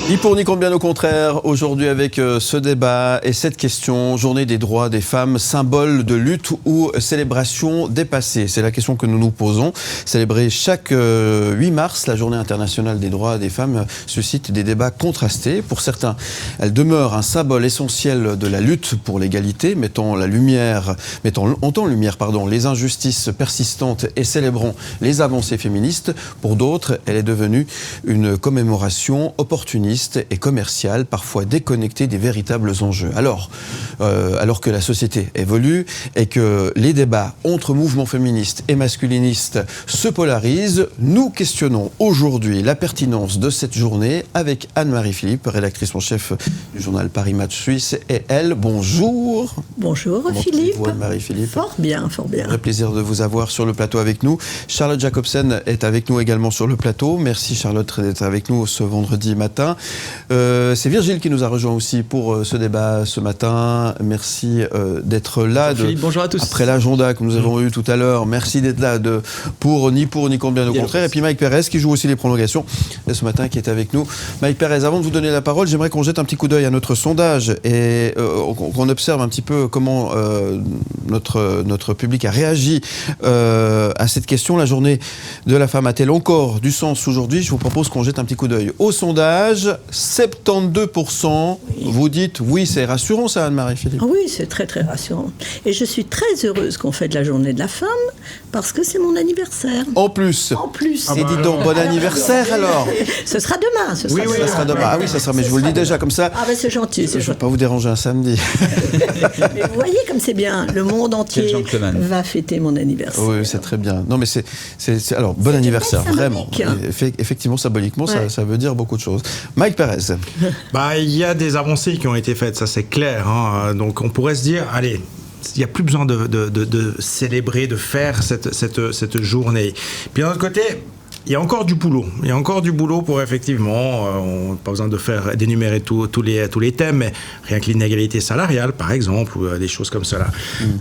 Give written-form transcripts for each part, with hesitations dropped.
Ni pour ni contre, bien au contraire, aujourd'hui avec ce débat et cette question, journée des droits des femmes, symbole de lutte ou célébration des passés. C'est la question que nous nous posons. Célébrer chaque 8 mars, la journée internationale des droits des femmes suscite des débats contrastés. Pour certains, elle demeure un symbole essentiel de la lutte pour l'égalité, mettant en lumière les injustices persistantes et célébrant les avancées féministes. Pour d'autres, elle est devenue une commémoration opportuniste et commerciale, parfois déconnectée des véritables enjeux. Alors que la société évolue et que les débats entre mouvements féministes et masculinistes se polarisent, nous questionnons aujourd'hui la pertinence de cette journée avec Anne-Marie Philippe, rédactrice en chef du journal Paris Match Suisse, et elle. Bonjour. Bonjour Philippe. Anne-Marie Philippe. Fort bien, fort bien. Un plaisir de vous avoir sur le plateau avec nous. Charlotte Jacobsen est avec nous également sur le plateau. Merci Charlotte d'être avec nous ce vendredi matin. C'est Virgile qui nous a rejoint aussi pour ce débat ce matin. Merci d'être là. Philippe, bonjour à tous. Après l'agenda que nous avons eu tout à l'heure, merci d'être là pour ni contre, bien au contraire. Et puis Mike Pérez qui joue aussi les prolongations de ce matin qui est avec nous. Mike Pérez, avant de vous donner la parole, j'aimerais qu'on jette un petit coup d'œil à notre sondage et qu'on observe un petit peu comment notre public a réagi à cette question. La journée de la femme a-t-elle encore du sens aujourd'hui ? Je vous propose qu'on jette un petit coup d'œil au sondage. 72%, vous dites oui, c'est rassurant ça, Anne-Marie Philippe. Oui, c'est très très rassurant. Et je suis très heureuse qu'on fête la journée de la femme parce que c'est mon anniversaire. En plus. Et dites donc, bon anniversaire alors. Ce sera demain. Ça sera demain. Ah oui, ça sera, mais je vous le dis déjà comme ça. Ah ben c'est gentil. Je ne vais pas vous déranger un samedi. Mais vous voyez comme c'est bien, le monde entier va fêter mon anniversaire. Oui, c'est très bien. Non mais alors, bon anniversaire, vraiment. Effectivement, symboliquement, ça veut dire beaucoup de choses. Mike Pérez. Il y a des avancées qui ont été faites, ça c'est clair. Donc on pourrait se dire, allez, il n'y a plus besoin de célébrer, de faire cette journée. Puis d'un autre côté, il y a encore du boulot. Il y a encore du boulot pour effectivement, pas besoin d'énumérer tous les thèmes, mais rien que l'inégalité salariale, par exemple, ou des choses comme cela.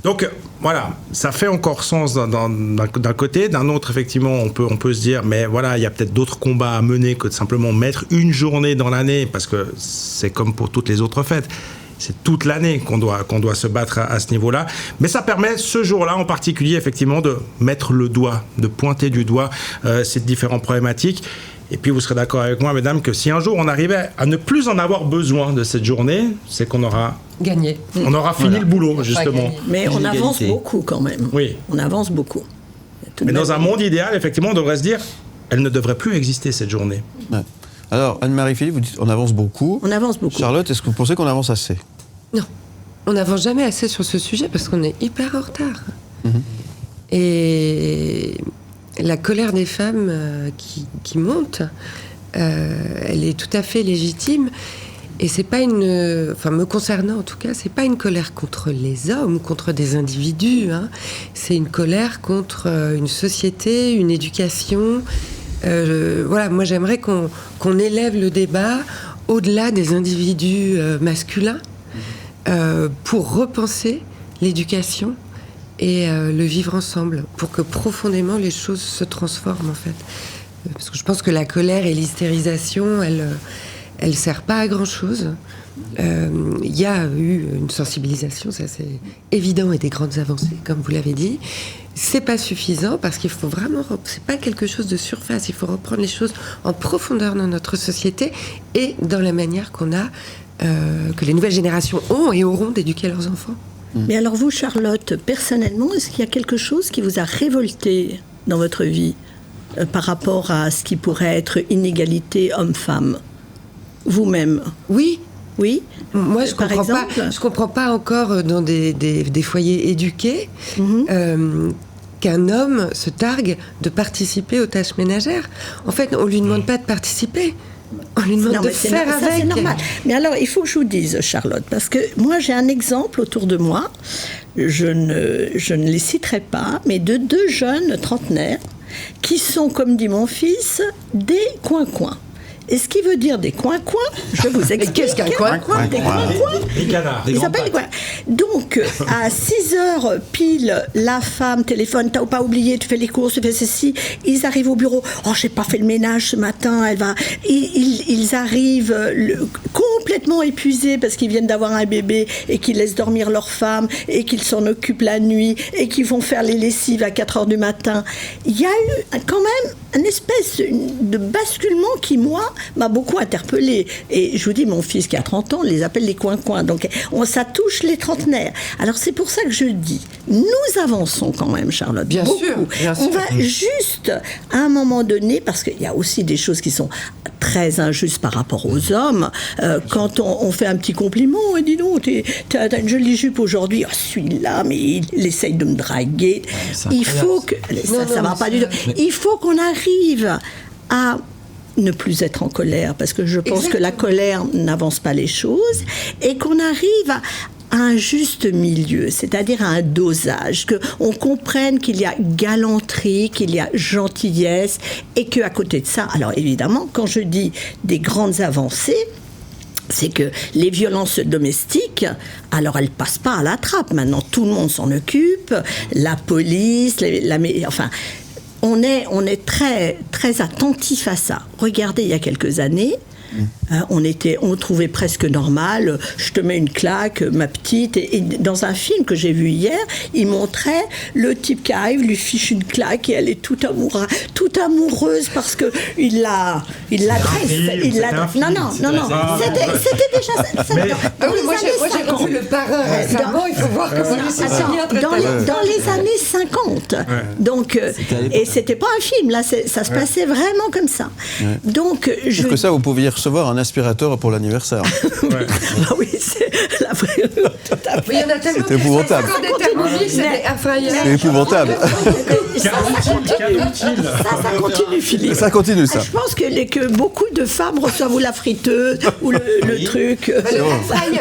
Donc voilà, ça fait encore sens d'un côté. D'un autre, effectivement, on peut se dire, mais voilà, il y a peut-être d'autres combats à mener que de simplement mettre une journée dans l'année, parce que c'est comme pour toutes les autres fêtes. C'est toute l'année qu'on doit se battre à ce niveau-là. Mais ça permet, ce jour-là en particulier, effectivement, de mettre le doigt, de pointer du doigt ces différentes problématiques. Et puis, vous serez d'accord avec moi, mesdames, que si un jour on arrivait à ne plus en avoir besoin de cette journée, c'est qu'on aura gagné. On aura fini le boulot, justement. Mais on avance beaucoup quand même. Oui. On avance beaucoup. Mais dans un monde idéal, effectivement, on devrait se dire, elle ne devrait plus exister, cette journée. Ouais. Alors, Anne-Marie Philippe, vous dites on avance beaucoup. On avance beaucoup. Charlotte, est-ce que vous pensez qu'on avance assez ? Non, on n'avance jamais assez sur ce sujet parce qu'on est hyper en retard. Et la colère des femmes qui monte, elle est tout à fait légitime. Et c'est pas me concernant en tout cas, c'est pas une colère contre les hommes, contre des individus. C'est une colère contre une société, une éducation. Moi j'aimerais qu'on élève le débat au-delà des individus masculins pour repenser l'éducation et le vivre ensemble, pour que profondément les choses se transforment en fait. Parce que je pense que la colère et l'hystérisation, elle sert pas à grand-chose. Il y a eu une sensibilisation, ça c'est évident, et des grandes avancées, comme vous l'avez dit. C'est pas suffisant parce qu'il faut vraiment, c'est pas quelque chose de surface, il faut reprendre les choses en profondeur dans notre société et dans la manière qu'on a, que les nouvelles générations ont et auront d'éduquer leurs enfants. Mais alors vous, Charlotte, personnellement, est-ce qu'il y a quelque chose qui vous a révolté dans votre vie par rapport à ce qui pourrait être inégalité homme-femme ? Vous-même ? Oui. Moi, je ne comprends pas encore dans des foyers éduqués qu'un homme se targue de participer aux tâches ménagères. En fait, on lui demande pas de participer. On lui demande de faire avec. C'est normal. Mais alors, il faut que je vous dise, Charlotte, parce que moi, j'ai un exemple autour de moi. Je ne les citerai pas, mais de 2 jeunes trentenaires qui sont, comme dit mon fils, des coins-coins. Et ce qui veut dire des coins-coins, je vous explique. Qu'est-ce qu'un coin-coin? Des coins-coins. Des canards. Ils s'appellent quoi? Donc, à 6h pile, la femme téléphone, t'as pas oublié, tu fais les courses, tu fais ceci. Ils arrivent au bureau. Oh, j'ai pas fait le ménage ce matin. Ils arrivent complètement épuisés parce qu'ils viennent d'avoir un bébé et qu'ils laissent dormir leur femme et qu'ils s'en occupent la nuit et qu'ils vont faire les lessives à 4h du matin. Il y a eu quand même une espèce de basculement qui, moi, m'a beaucoup interpellée. Et je vous dis, mon fils qui a 30 ans, on les appelle les coins-coins. Donc, ça touche les trentenaires. Alors, c'est pour ça que je dis, nous avançons quand même, Charlotte. Bien beaucoup. sûr, bien sûr. On va juste, à un moment donné, parce qu'il y a aussi des choses qui sont très injustes par rapport aux hommes. Quand on fait un petit compliment, et dis donc, t'as une jolie jupe aujourd'hui. Oh, celui-là, mais il essaye de me draguer. Il faut que... Ça va pas du tout. Il faut qu'on arrive à ne plus être en colère, parce que je pense que la colère n'avance pas les choses, et qu'on arrive à un juste milieu, c'est-à-dire à un dosage, qu'on comprenne qu'il y a galanterie, qu'il y a gentillesse, et qu'à côté de ça, alors évidemment, quand je dis des grandes avancées, c'est que les violences domestiques, alors elles passent pas à la trappe. Maintenant, tout le monde s'en occupe, la police, enfin... On est très, très attentif à ça. Regardez, il y a quelques années, on trouvait presque normal, je te mets une claque, ma petite, et dans un film que j'ai vu hier, il montrait le type qui arrive, lui fiche une claque et elle est toute amoureuse parce que il la dresse. Non, c'était déjà moi j'ai revu Le Parrain récemment, il faut voir comment c'est dans les années 50. Donc, et c'était pas un film, là, ça se passait vraiment comme ça. Donc, Sauf que ça, vous pouviez recevoir un aspirateur pour l'anniversaire. Ah oui, c'est la vraie. Il y en a tellement. C'est épouvantable. C'est épouvantable. Ça continue, Philippe. Ça continue, ça. Je pense que beaucoup de femmes reçoivent ou la friteuse ou le truc. Le air fryer.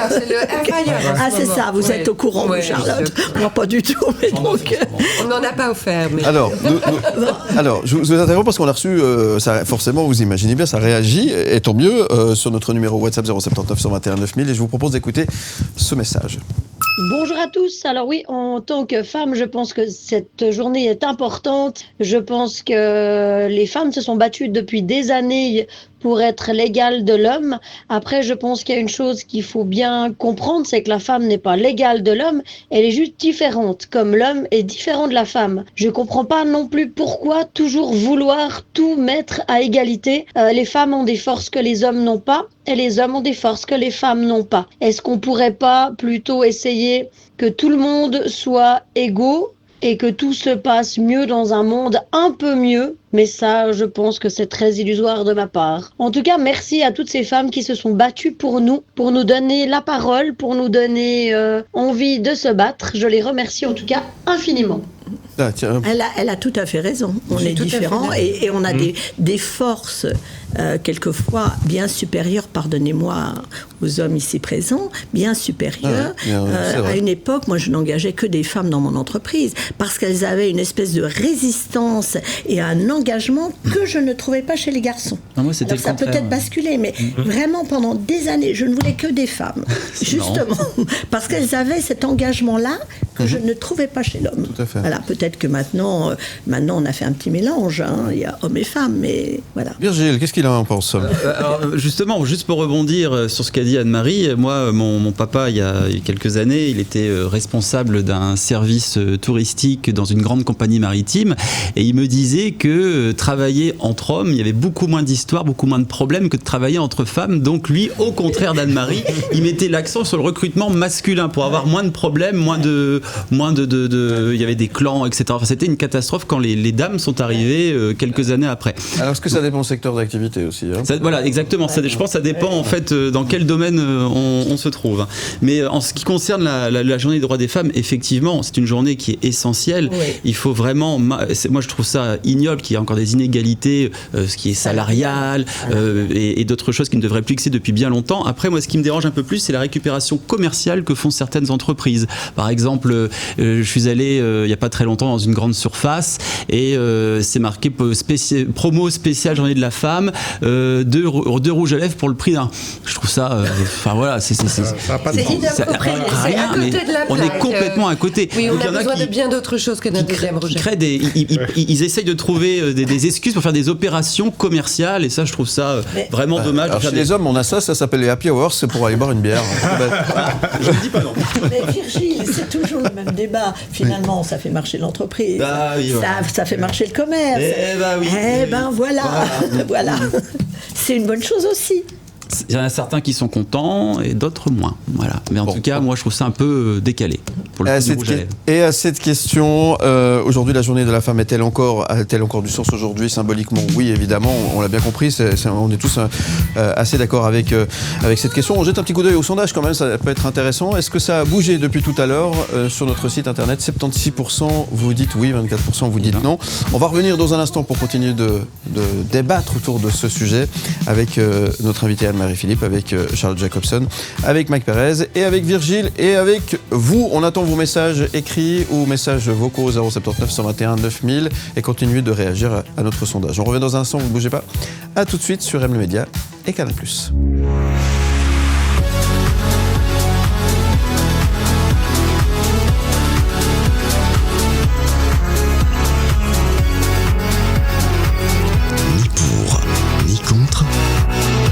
Ah, c'est ça, vous êtes au courant, Charlotte. Moi, pas du tout. Mais donc... On n'en a pas offert. Mais... Alors, je vous interromps parce qu'on a reçu, ça, forcément, vous imaginez bien, ça réagit, et tant mieux, sur notre numéro WhatsApp 079 121 9000, et je vous propose d'écouter ce message. Bonjour à tous. Alors oui, en tant que femme, je pense que cette journée est importante. Je pense que les femmes se sont battues depuis des années pour être l'égale de l'homme. Après, je pense qu'il y a une chose qu'il faut bien comprendre, c'est que la femme n'est pas l'égale de l'homme, elle est juste différente, comme l'homme est différent de la femme. Je comprends pas non plus pourquoi toujours vouloir tout mettre à égalité. Les femmes ont des forces que les hommes n'ont pas, et les hommes ont des forces que les femmes n'ont pas. Est-ce qu'on pourrait pas plutôt essayer que tout le monde soit égaux et que tout se passe mieux dans un monde un peu mieux? Mais ça, je pense que c'est très illusoire de ma part. En tout cas, merci à toutes ces femmes qui se sont battues pour nous donner la parole, pour nous donner envie de se battre. Je les remercie en tout cas infiniment. Ah, tiens. Elle a tout à fait raison. On est différents et on a des forces quelquefois bien supérieures, pardonnez-moi aux hommes ici présents, bien supérieures. À une époque, moi je n'engageais que des femmes dans mon entreprise parce qu'elles avaient une espèce de résistance et un engagement que je ne trouvais pas chez les garçons. Non, moi, c'était alors ça peut-être basculé, mais vraiment pendant des années, je ne voulais que des femmes. Justement, parce qu'elles avaient cet engagement-là que je ne trouvais pas chez l'homme. Tout à fait. Voilà, peut-être que maintenant on a fait un petit mélange, hein. Il y a hommes et femmes, mais voilà. Virgile, qu'est-ce qu'il en pense? Alors, justement, juste pour rebondir sur ce qu'a dit Anne-Marie, moi, mon papa, il y a quelques années, il était responsable d'un service touristique dans une grande compagnie maritime, et il me disait que travailler entre hommes, il y avait beaucoup moins d'histoires, beaucoup moins de problèmes que de travailler entre femmes. Donc lui, au contraire d'Anne-Marie, il mettait l'accent sur le recrutement masculin pour avoir moins de problèmes, moins de il y avait des clans, etc. Enfin, c'était une catastrophe quand les dames sont arrivées quelques années après. Alors, est-ce que ça dépend du secteur d'activité aussi, hein? Voilà, exactement. Je pense que ça dépend en fait dans quel domaine on se trouve. Mais en ce qui concerne la journée des droits des femmes, effectivement, c'est une journée qui est essentielle. Oui. Il faut vraiment... Moi, je trouve ça ignoble qu'il y ait encore des inégalités, ce qui est salarial et d'autres choses qui ne devraient plus exister depuis bien longtemps. Après, moi, ce qui me dérange un peu plus, c'est la récupération commerciale que font certaines entreprises. Par exemple, je suis allé il n'y a pas très longtemps dans une grande surface et c'est marqué promo spéciale journée de la femme deux rouges à lèvres pour le prix d'un. Je trouve ça, enfin voilà, c'est Ça n'a pas de C'est sens. inapproprié, c'est à côté de la on plaque. est complètement à côté. Oui, on Donc, il y a en besoin qui- de bien d'autres choses que d'un deuxième rouge. ils essayent de trouver des excuses pour faire des opérations commerciales et ça je trouve ça vraiment dommage. Alors, de faire chez des- les hommes, on a ça s'appelle les happy hours, c'est pour aller boire une bière. Je ne dis pas non. Mais Virgile, c'est toujours le même débat. Finalement, ça fait marcher l'entreprise. Bah oui, voilà. Ça fait marcher le commerce. Eh ben oui. Eh ben voilà. Voilà. C'est une bonne chose aussi. Il y en a certains qui sont contents et d'autres moins. Voilà. Mais en tout cas, moi je trouve ça un peu décalé pour le coup du rouge à lèvres. Et à cette question, aujourd'hui, la journée de la femme a-t-elle encore du sens aujourd'hui? Symboliquement, oui, évidemment, on l'a bien compris, on est tous assez d'accord avec cette question. On jette un petit coup d'œil au sondage quand même, ça peut être intéressant. Est-ce que ça a bougé depuis tout à l'heure sur notre site internet? 76% vous dites oui, 24% vous dites non. On va revenir dans un instant pour continuer de débattre autour de ce sujet avec notre invité Anne-Marie Philippe, avec Charlotte Jacobson, avec Mike Perez et avec Virgile et avec vous. On attend vos messages écrits ou messages vocaux au 079 121 9000 et continuez de réagir à notre sondage. On revient dans un instant, vous ne bougez pas. A tout de suite sur M le Média et Canal+. Ni pour, ni contre,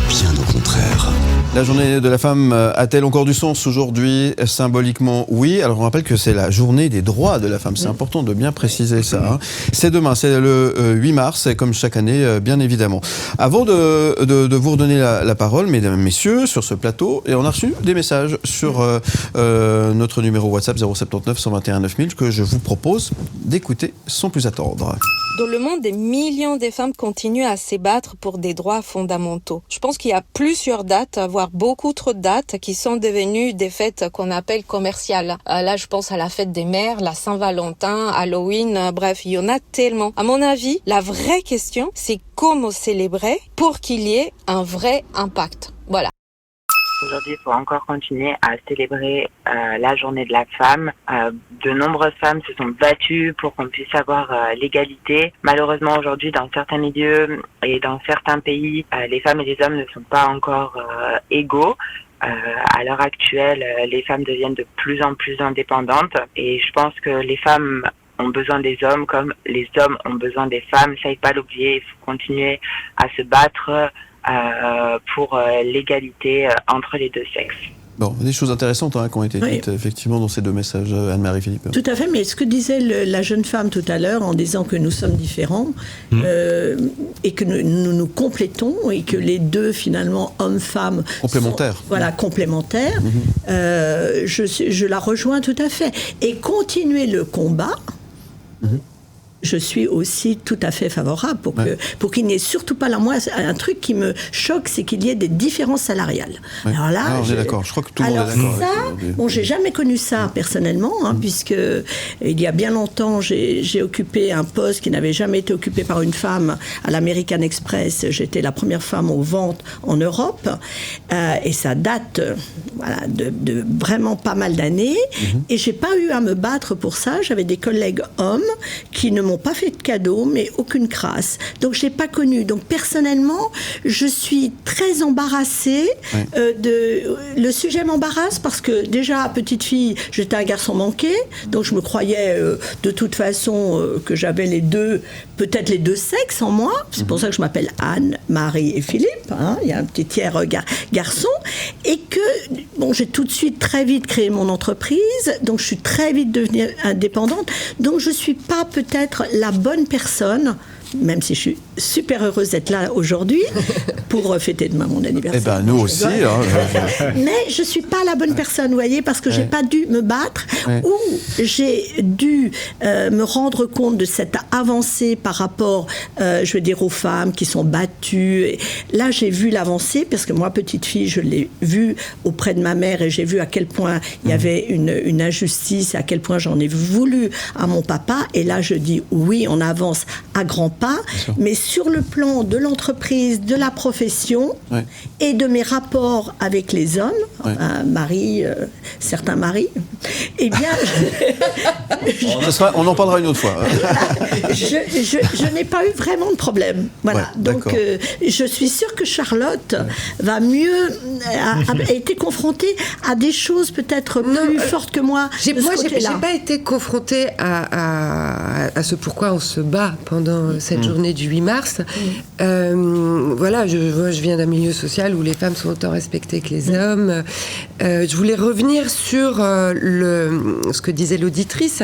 bien au contraire. La journée de la femme a-t-elle encore du sens aujourd'hui? Symboliquement, oui. Alors on rappelle que c'est la journée des droits de la femme. C'est important de bien préciser ça. Hein. C'est demain, c'est le 8 mars, et comme chaque année, bien évidemment. Avant de vous redonner la parole, mesdames et messieurs, sur ce plateau, et on a reçu des messages sur notre numéro WhatsApp 079 121 9000 que je vous propose d'écouter sans plus attendre. Dans le monde, des millions de femmes continuent à se battre pour des droits fondamentaux. Je pense qu'il y a plusieurs dates, voire beaucoup trop de dates, qui sont devenues des fêtes qu'on appelle commerciales. Là, je pense à la fête des mères, la Saint-Valentin, Halloween, bref, il y en a tellement. À mon avis, la vraie question, c'est comment célébrer pour qu'il y ait un vrai impact. Voilà. Aujourd'hui, il faut encore continuer à célébrer la journée de la femme. De nombreuses femmes se sont battues pour qu'on puisse avoir l'égalité. Malheureusement, aujourd'hui, dans certains milieux et dans certains pays, les femmes et les hommes ne sont pas encore égaux. À l'heure actuelle, les femmes deviennent de plus en plus indépendantes et je pense que les femmes ont besoin des hommes comme les hommes ont besoin des femmes. Ça, il ne faut pas l'oublier. Il faut continuer à se battre pour l'égalité entre les deux sexes. Bon, des choses intéressantes qui ont été dites effectivement dans ces deux messages, Anne-Marie Philippe. Tout à fait, mais ce que disait la jeune femme tout à l'heure en disant que nous sommes différents et que nous complétons et que les deux finalement hommes-femmes complémentaires. Complémentaires. Je la rejoins tout à fait. Et continuer le combat. Je suis aussi tout à fait favorable pour qu'il n'y ait surtout pas là. Moi, un truc qui me choque, c'est qu'il y ait des différences salariales. Ouais. Alors là, on est d'accord. Je crois que tout le monde est d'accord. Ça, j'ai jamais connu ça personnellement, puisque il y a bien longtemps, j'ai occupé un poste qui n'avait jamais été occupé par une femme à l'American Express. J'étais la première femme aux ventes en Europe, et ça date, de vraiment pas mal d'années. Et j'ai pas eu à me battre pour ça. J'avais des collègues hommes qui ne m'ont pas fait de cadeaux, mais aucune crasse. Donc, je l'ai pas connu. Donc, personnellement, je suis très embarrassée. Le sujet m'embarrasse parce que, déjà, petite fille, j'étais un garçon manqué. Donc, je me croyais, de toute façon, que j'avais peut-être les deux sexes en moi. C'est pour ça que je m'appelle Anne, Marie et Philippe. Il y a un petit tiers garçon. Et que, j'ai tout de suite, très vite créé mon entreprise. Donc, je suis très vite devenue indépendante. Donc, je suis pas peut-être la bonne personne, même si je suis super heureuse d'être là aujourd'hui pour fêter demain mon anniversaire. Eh ben, nous aussi. Mais je suis pas la bonne personne, vous voyez, parce que j'ai pas dû me battre ou j'ai dû me rendre compte de cette avancée par rapport, aux femmes qui sont battues. Et là, j'ai vu l'avancée parce que moi, petite fille, je l'ai vue auprès de ma mère et j'ai vu à quel point il y avait une injustice, à quel point j'en ai voulu à mon papa. Et là, je dis oui, on avance à grands pas, mais sur le plan de l'entreprise, de la profession et de mes rapports avec les hommes, certains maris, Eh bien, On en parlera une autre fois. je n'ai pas eu vraiment de problème. Voilà. Ouais, donc, d'accord. je suis sûre que Charlotte va mieux, a été confrontée à des choses peut-être plus fortes que moi. J'ai de ce côté-là. pas été confrontée à ce pourquoi on se bat pendant cette journée du 8 mars. Voilà, je viens d'un milieu social où les femmes sont autant respectées que les hommes. Je voulais revenir sur ce que disait l'auditrice.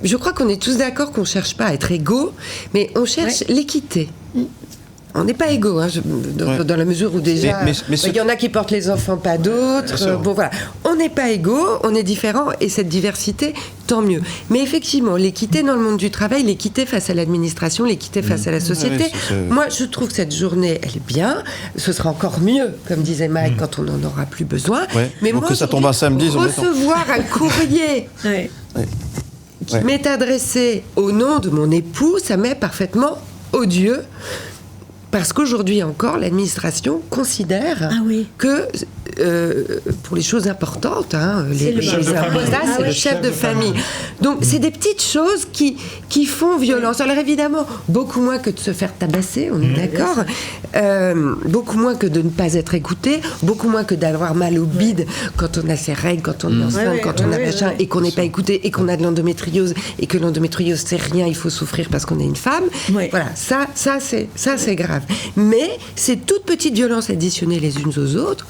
Je crois qu'on est tous d'accord qu'on ne cherche pas à être égaux, mais on cherche l'équité. On n'est pas égaux, dans la mesure où déjà, il y en a qui portent les enfants, pas d'autres. Bon, voilà. On n'est pas égaux, on est différents, et cette diversité, tant mieux. Mais effectivement, l'équité dans le monde du travail, l'équité face à l'administration, l'équité face à la société. Moi, je trouve que cette journée, elle est bien. Ce sera encore mieux, comme disait Mike, quand on n'en aura plus besoin. Mais donc moi, que ça tombe un samedi, recevoir un courrier qui m'est adressé au nom de mon époux, ça m'est parfaitement odieux. Parce qu'aujourd'hui encore, l'administration considère que, pour les choses importantes, c'est le chef de famille. Donc, c'est des petites choses qui font violence. Alors, évidemment, beaucoup moins que de se faire tabasser, on est d'accord. Beaucoup moins que de ne pas être écouté. Beaucoup moins que d'avoir mal au bide quand on a ses règles, quand on est enceinte, quand on a machin, et qu'on n'est pas écouté, et qu'on a de l'endométriose, et que l'endométriose, c'est rien, il faut souffrir parce qu'on est une femme. Voilà, ça c'est grave. Mais ces toutes petites violences additionnées les unes aux autres,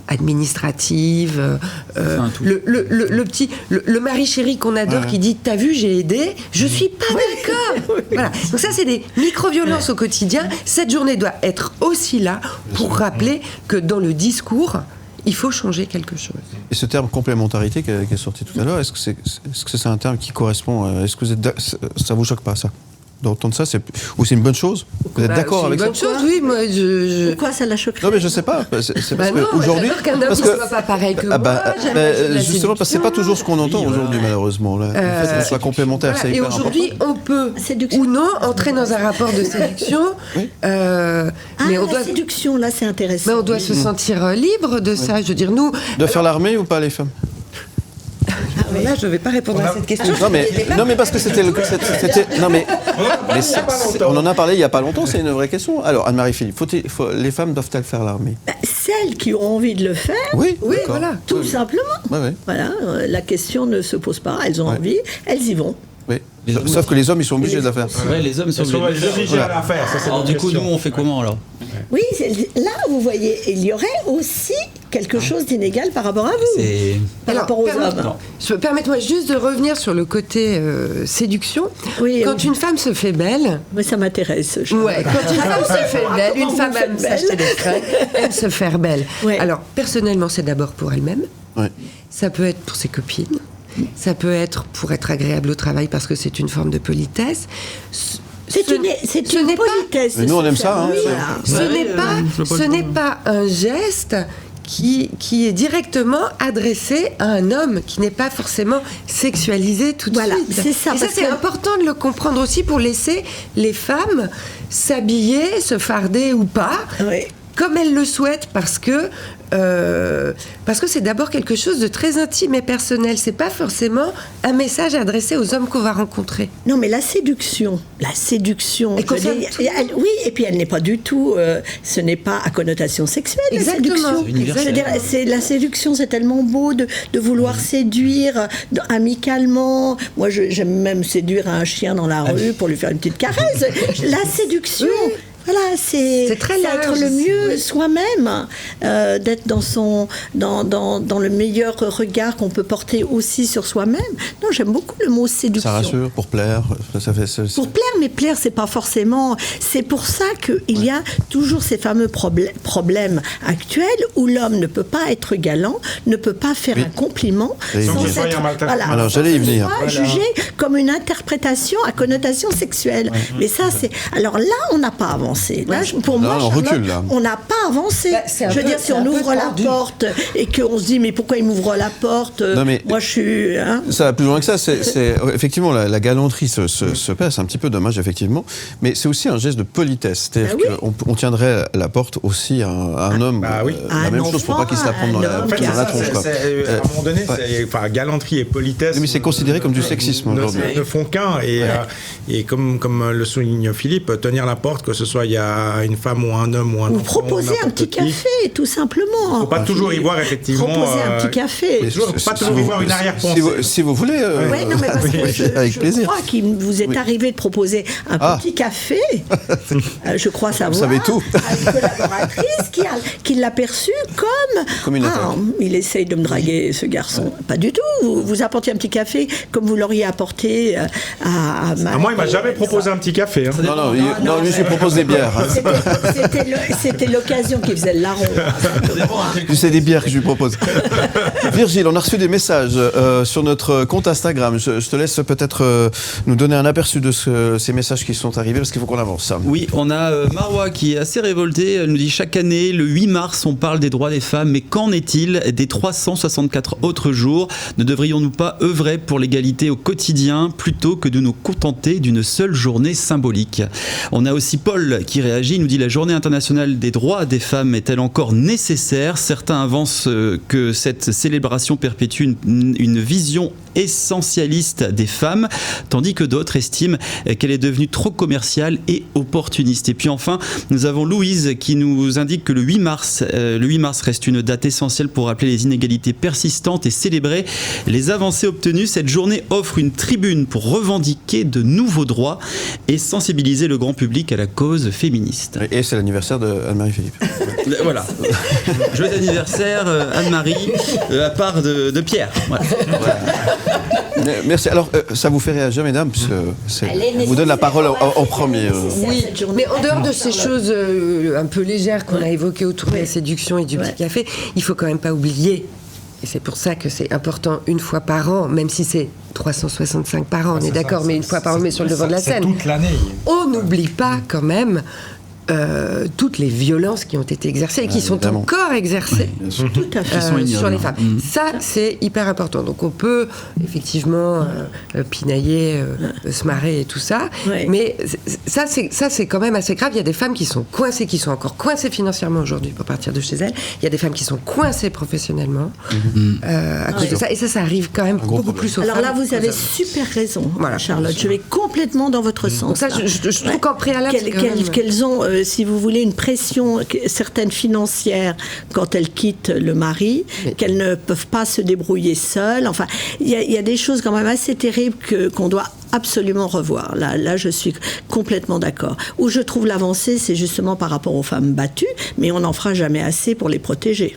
administratives, le mari chéri qu'on adore qui dit t'as vu j'ai aidé, je suis pas d'accord. Voilà. Donc ça c'est des micro-violences au quotidien. Cette journée doit être aussi là pour rappeler que dans le discours il faut changer quelque chose. Et ce terme complémentarité qui est sorti tout à l'heure, est-ce que c'est un terme qui correspond, est-ce que ça vous choque pas ça d'entendre ça, ou c'est une bonne chose? Vous êtes d'accord avec ça? C'est une bonne chose, oui. Moi, Pourquoi ça la choquerait? Non, mais je sais pas. C'est parce qu'aujourd'hui, qu'un homme ne soit pas pareil que moi. Justement, parce que c'est pas toujours ce qu'on entend aujourd'hui, malheureusement. Là. Le fait qu'on soit complémentaire, c'est hyper important. Et aujourd'hui, on peut ou non entrer dans un rapport de séduction. Mais la séduction, là, c'est intéressant. Mais on doit se sentir libre de ça. Je veux dire, nous. De faire l'armée ou pas, les femmes? Là, je ne vais pas répondre à cette question. Non, mais parce que c'était on en a parlé il n'y a pas longtemps, c'est une vraie question. Alors, Anne-Marie Philippe, les femmes doivent-elles faire l'armée? Celles qui ont envie de le faire, oui, voilà, tout simplement. Voilà, la question ne se pose pas, elles ont envie, elles y vont. Oui. Sauf que les hommes, ils sont obligés de la faire. Oui, les hommes sont obligés de la faire. Alors, du coup, nous, on fait comment alors? Oui, là, vous voyez, il y aurait aussi quelque chose d'inégal par rapport à vous, par rapport aux hommes. Permettez-moi juste de revenir sur le côté séduction. Quand une femme se fait belle... Oui, ça m'intéresse. Quand une femme se fait belle, une femme aime s'acheter des frais, aime se faire belle. Alors, personnellement, c'est d'abord pour elle-même. Ça peut être pour ses copines. Ça peut être pour être agréable au travail parce que c'est une forme de politesse. C'est une politesse. Mais nous, on aime ça. Ce n'est pas un geste qui est directement adressé à un homme, qui n'est pas forcément sexualisé tout de suite. C'est ça. Et ça, c'est important de le comprendre aussi pour laisser les femmes s'habiller, se farder ou pas, comme elles le souhaitent, parce que c'est d'abord quelque chose de très intime et personnel. C'est pas forcément un message adressé aux hommes qu'on va rencontrer. Non, mais la séduction. Oui, et puis elle n'est pas du tout. Ce n'est pas à connotation sexuelle. Exactement. La séduction, c'est tellement beau de vouloir séduire amicalement. Moi, j'aime même séduire un chien dans la rue pour lui faire une petite caresse. La séduction. Voilà, c'est très large, être le mieux soi-même, d'être dans le meilleur regard qu'on peut porter aussi sur soi-même. Non, j'aime beaucoup le mot séduction. Ça rassure, pour plaire. Pour plaire, mais plaire, c'est pas forcément. C'est pour ça qu'il y a toujours ces fameux problèmes actuels où l'homme ne peut pas être galant, ne peut pas faire un compliment sans être. Alors, j'allais y venir. Jugé comme une interprétation à connotation sexuelle. Mais ça, c'est. Alors là, on n'a pas avancé. avancé. Là, pour moi, on Charlotte, recule, là. on n'a pas avancé. Je veux dire, si on ouvre la porte et qu'on se dit, mais pourquoi il m'ouvre la porte? Non, mais moi, je suis... Ça va plus loin que ça. Effectivement, la galanterie se passe, un petit peu dommage, effectivement. Mais c'est aussi un geste de politesse. C'est-à-dire qu'on tiendrait la porte aussi à un homme. La même chose pour pas qu'il se la prenne dans la tronche. À un moment donné, galanterie et politesse. Mais c'est considéré comme du sexisme aujourd'hui. Ne font qu'un. Et comme le souligne Philippe, tenir la porte, que ce soit il y a une femme ou un homme ou un enfant. Ou proposer un petit café, tout simplement. Il ne faut pas toujours y voir, effectivement. Proposer un petit café. Il ne faut pas toujours y voir une arrière-pensée. Si vous voulez. Non, mais parce que avec plaisir. Je crois qu'il vous est arrivé de proposer un petit café. Je crois savoir. Vous savez tout. À une collaboratrice qui l'a perçu comme il essaye de me draguer, ce garçon. Pas du tout. Vous apportiez un petit café comme vous l'auriez apporté à moi, il m'a jamais proposé un petit café. Non, lui, je lui propose des bières. C'était l'occasion qui faisait le larron. C'est des bières que je lui propose. Virgile, on a reçu des messages sur notre compte Instagram. Je te laisse peut-être nous donner un aperçu de ces messages qui sont arrivés, parce qu'il faut qu'on avance. Oui, on a Marwa qui est assez révoltée. Elle nous dit: chaque année, le 8 mars, on parle des droits des femmes, mais qu'en est-il des 364 autres jours? Ne devrions-nous pas œuvrer pour l'égalité au quotidien plutôt que de nous contenter d'une seule journée symbolique? On a aussi Paul qui réagit, il nous dit: la journée internationale des droits des femmes est-elle encore nécessaire? Certains avancent que cette célébration perpétue une vision essentialiste des femmes, tandis que d'autres estiment qu'elle est devenue trop commerciale et opportuniste. Et puis enfin, nous avons Louise qui nous indique que le 8 mars reste une date essentielle pour rappeler les inégalités persistantes et célébrer les avancées obtenues. Cette journée offre une tribune pour revendiquer de nouveaux droits et sensibiliser le grand public à la cause féministe. Et c'est l'anniversaire de Anne-Marie Philippe. Voilà. Joyeux anniversaire Anne-Marie, à part de Pierre. Voilà. Merci. Alors, ça vous fait réagir, mesdames, puisque on vous donne la parole en premier. Oui, mais en dehors de ces choses un peu légères qu'on a évoquées autour de la séduction et du petit café, il faut quand même pas oublier, et c'est pour ça que c'est important, une fois par an, même si c'est 365 par an, on est d'accord, mais une fois par an, mais sur le devant de la scène. C'est toute l'année. On n'oublie pas quand même toutes les violences qui ont été exercées et qui sont encore exercées tout à fait. sur les femmes. Ça, c'est hyper important. Donc on peut effectivement pinailler, se marrer et tout ça, mais ça c'est quand même assez grave. Il y a des femmes qui sont coincées, qui sont encore coincées financièrement aujourd'hui pour partir de chez elles. Il y a des femmes qui sont coincées professionnellement à cause de ça. Et ça arrive quand même beaucoup plus aux femmes. Alors là, vous avez super raison, Charlotte. Je vais complètement dans votre sens. Donc ça, je trouve qu'en préalable, qu'elles ont si vous voulez, une pression certaine financière quand elles quittent le mari, qu'elles ne peuvent pas se débrouiller seules. Enfin, il y a des choses quand même assez terribles qu'on doit absolument revoir. Là, je suis complètement d'accord. Où je trouve l'avancée, c'est justement par rapport aux femmes battues, mais on n'en fera jamais assez pour les protéger.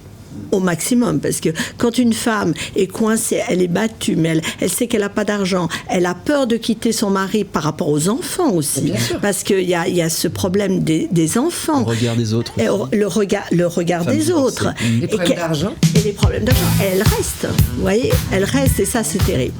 Au maximum, parce que quand une femme est coincée, elle est battue, mais elle sait qu'elle n'a pas d'argent, elle a peur de quitter son mari par rapport aux enfants aussi, parce qu'il y a ce problème des enfants. Le regard des autres. Le regard des autres. Les problèmes d'argent. Et les problèmes d'argent. Et elle reste, vous voyez, elle reste, et ça c'est terrible.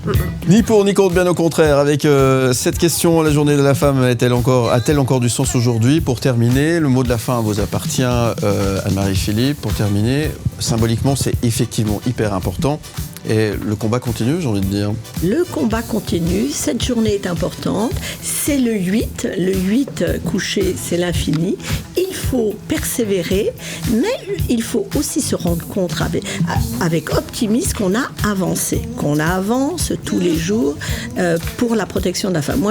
Ni pour ni contre, bien au contraire. Avec cette question, la journée de la femme a-t-elle encore du sens aujourd'hui? Pour terminer, le mot de la fin vous appartient, Anne-Marie Philippe. Pour terminer, symboliquement, c'est effectivement hyper important. Et le combat continue, j'ai envie de dire. Le combat continue, cette journée est importante. C'est le 8 couché, c'est l'infini. Il faut persévérer, mais il faut aussi se rendre compte avec optimisme qu'on avance tous les jours pour la protection de la femme.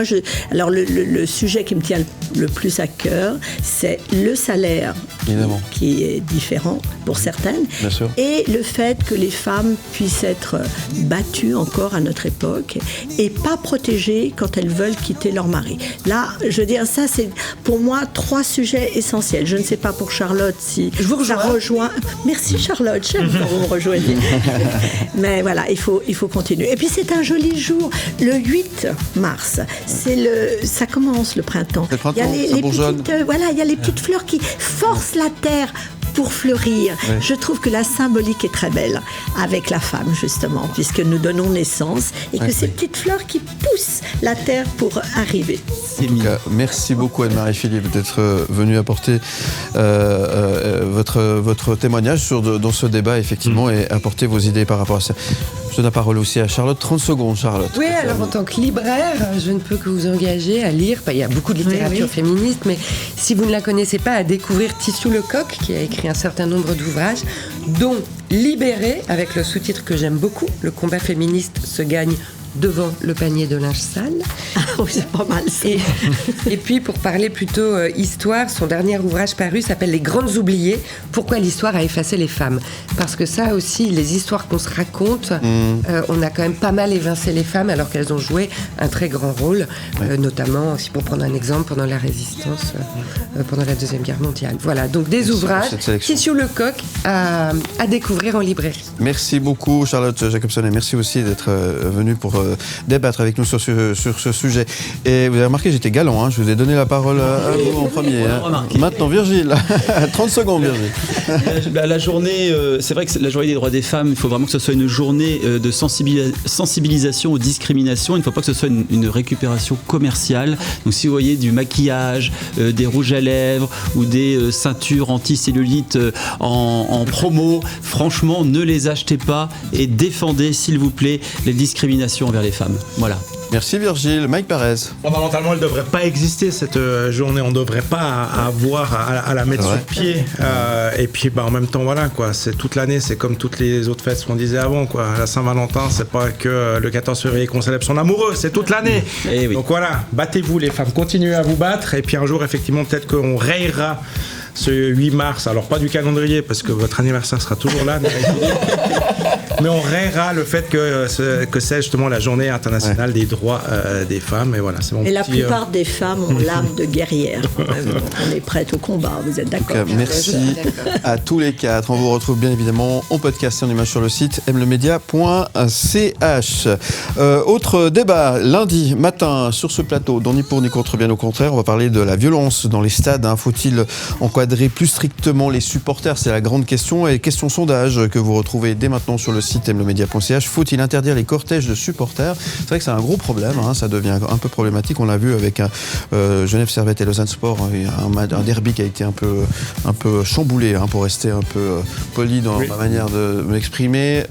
Alors le sujet qui me tient le plus à cœur, c'est le salaire, évidemment, qui est différent pour certaines, bien sûr, et le fait que les femmes puissent être battues encore à notre époque et pas protégées quand elles veulent quitter leur mari. Là, je veux dire, ça c'est pour moi 3 sujets essentiels. Je ne sais pas pour Charlotte si je vous rejoins. Merci Charlotte, j'aime quand vous me rejoignez. Mais voilà, il faut continuer. Et puis c'est un joli jour, le 8 mars. Ça commence le printemps. Il y a les petites, il y a les petites fleurs qui forcent la terre pour fleurir. Ouais. Je trouve que la symbolique est très belle avec la femme, justement, puisque nous donnons naissance et que ces petites fleurs qui poussent la terre pour arriver. En tout cas, merci beaucoup Anne-Marie Philippe d'être venue apporter votre témoignage dans ce débat, effectivement, et apporter vos idées par rapport à ça. Je donne la parole aussi à Charlotte. 30 secondes, Charlotte. Oui, alors en tant que libraire, je ne peux que vous engager à lire. Il y a beaucoup de littérature féministe, mais si vous ne la connaissez pas, à découvrir Tissou Lecoq, qui a écrit un certain nombre d'ouvrages, dont Libéré, avec le sous-titre que j'aime beaucoup, Le combat féministe se gagne devant le panier de linge sale. Ah oui, c'est pas mal ça. Et puis pour parler plutôt histoire, son dernier ouvrage paru s'appelle Les Grandes Oubliées, pourquoi l'histoire a effacé les femmes. Parce que ça aussi, les histoires qu'on se raconte, on a quand même pas mal évincé les femmes alors qu'elles ont joué un très grand rôle, notamment, si pour prendre un exemple, pendant la résistance, pendant la Deuxième Guerre mondiale. Voilà, donc des ouvrages, Tissou Lecoq à découvrir en librairie. Merci beaucoup Charlotte Jacobson et merci aussi d'être venue pour débattre avec nous sur ce sujet. Et vous avez remarqué, j'étais galant, hein, je vous ai donné la parole à vous en premier. Maintenant, Virgile, 30 secondes, Virgile. La journée, c'est vrai que la journée des droits des femmes, il faut vraiment que ce soit une journée de sensibilisation aux discriminations. Il ne faut pas que ce soit une récupération commerciale. Donc si vous voyez du maquillage, des rouges à lèvres ou des ceintures anti-cellulite en promo, franchement, ne les achetez pas et défendez, s'il vous plaît, les discriminations envers les femmes. Voilà. Merci Virgile. Mike Perez. Fondamentalement, elle ne devrait pas exister cette journée. On ne devrait pas avoir à la mettre sur pied. Et puis en même temps, voilà, quoi. C'est toute l'année, c'est comme toutes les autres fêtes qu'on disait avant, quoi. La Saint-Valentin, c'est pas que le 14 février qu'on célèbre son amoureux, c'est toute l'année. Oui. Donc voilà, battez-vous les femmes, continuez à vous battre. Et puis un jour, effectivement, peut-être qu'on rayera ce 8 mars, alors pas du calendrier parce que votre anniversaire sera toujours là, mais on rayera le fait que c'est justement la journée internationale des droits des femmes. Et voilà, c'est mon Et petit, la plupart des femmes ont l'âme de guerrière. On est prête au combat, vous êtes d'accord? Merci à tous les quatre. On vous retrouve bien évidemment en podcast et en image sur le site mlemedia.ch. Autre débat, lundi matin sur ce plateau, dans Ni pour ni contre, bien au contraire, on va parler de la violence dans les stades. Faut-il encadrer plus strictement les supporters? C'est la grande question. Et question sondage que vous retrouvez dès maintenant sur le site mlemedia.ch. Faut-il interdire les cortèges de supporters? C'est vrai que c'est un gros problème, ça devient un peu problématique. On l'a vu avec Genève Servette et Lausanne Sport, un derby qui a été un peu chamboulé, pour rester un peu poli dans ma manière de m'exprimer,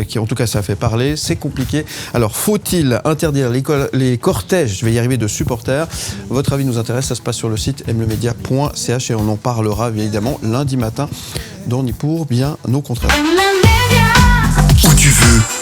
qui en tout cas ça a fait parler. C'est compliqué. Alors faut-il interdire les cortèges, je vais y arriver, de supporters? Votre avis nous intéresse, ça se passe sur le site mlemedia.ch et on en parlera évidemment lundi matin dans Ni pour bien au contraire. Où tu veux.